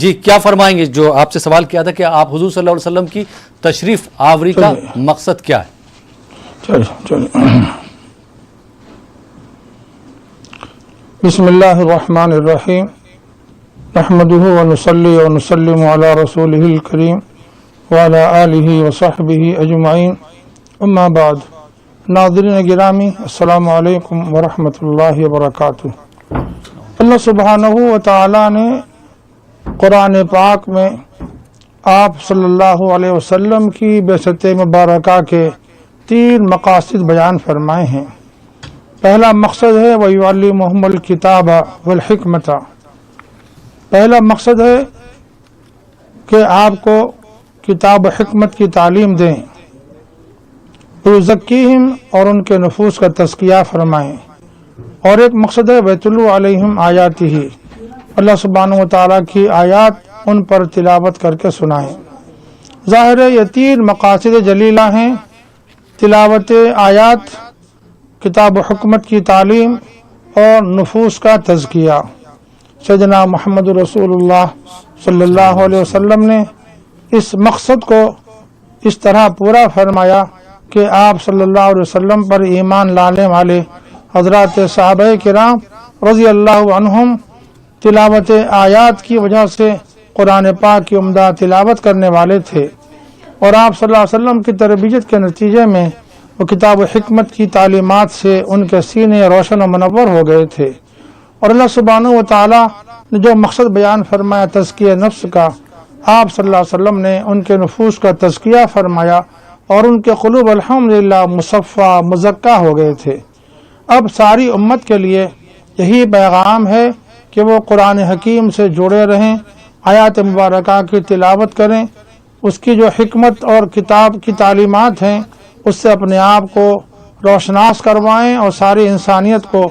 جی کیا فرمائیں گے؟ جو آپ سے سوال کیا تھا کہ آپ حضور صلی اللہ علیہ وسلم کی تشریف آوری کا مقصد کیا ہے؟ بسم اللہ الرحمن الرحیم نحمده ونصلی ونسلم علی رسولہ الکریم وعلی آلہ وصحبہ اجمعین اما بعد. ناظرین گرامی، السلام علیکم ورحمۃ اللہ وبرکاتہ. اللہ سبحانہ و تعالی نے قرآن پاک میں آپ صلی اللہ علیہ وسلم کی بعثت مبارکہ کے 3 مقاصد بیان فرمائے ہیں. پہلا مقصد ہے وَيُعَلِّمُهُمُ الْكِتَابَ وَالْحِكْمَةَ. پہلا مقصد ہے کہ آپ کو کتاب و حکمت کی تعلیم دیں. وَيُزَكِّيهِمْ اور ان کے نفوس کا تزکیہ فرمائیں. اور ایک مقصد ہے وَيَتْلُو عَلَيْهِمْ آیَاتِهِ، اللہ سبحانہ و تعالیٰ کی آیات ان پر تلاوت کر کے سنائیں. ظاہر ہے یہ 3 مقاصد جلیلہ ہیں: تلاوت آیات، کتاب و حکمت کی تعلیم اور نفوس کا تزکیہ. سیدنا محمد رسول اللہ صلی اللہ علیہ وسلم نے اس مقصد کو اس طرح پورا فرمایا کہ آپ صلی اللہ علیہ وسلم پر ایمان لانے والے حضرات صحابہ کرام رضی اللہ عنہم تلاوت آیات کی وجہ سے قرآن پاک کی عمدہ تلاوت کرنے والے تھے، اور آپ صلی اللہ علیہ وسلم کی تربیت کے نتیجے میں وہ کتاب و حکمت کی تعلیمات سے ان کے سینے روشن و منور ہو گئے تھے. اور اللہ سبحانہ و تعالیٰ نے جو مقصد بیان فرمایا تزکیہ نفس کا، آپ صلی اللہ علیہ وسلم نے ان کے نفوس کا تزکیہ فرمایا اور ان کے قلوب الحمدللہ مصفہ مزکہ ہو گئے تھے. اب ساری امت کے لیے یہی پیغام ہے کہ وہ قرآن حکیم سے جڑے رہیں، آیات مبارکہ کی تلاوت کریں، اس کی جو حکمت اور کتاب کی تعلیمات ہیں اس سے اپنے آپ کو روشناس کروائیں اور ساری انسانیت کو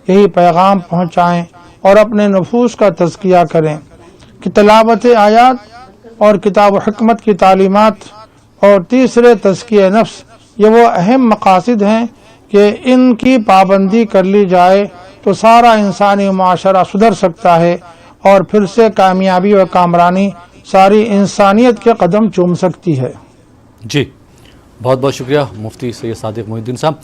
یہی پیغام پہنچائیں اور اپنے نفوس کا تزکیہ کریں کہ تلاوت آیات اور کتاب و حکمت کی تعلیمات اور تیسرے تزکیہ نفس یہ وہ اہم مقاصد ہیں کہ ان کی پابندی کر لی جائے تو سارا انسانی معاشرہ سدھر سکتا ہے اور پھر سے کامیابی و کامرانی ساری انسانیت کے قدم چوم سکتی ہے. جی بہت بہت شکریہ مفتی سید صادق محی الدین صاحب.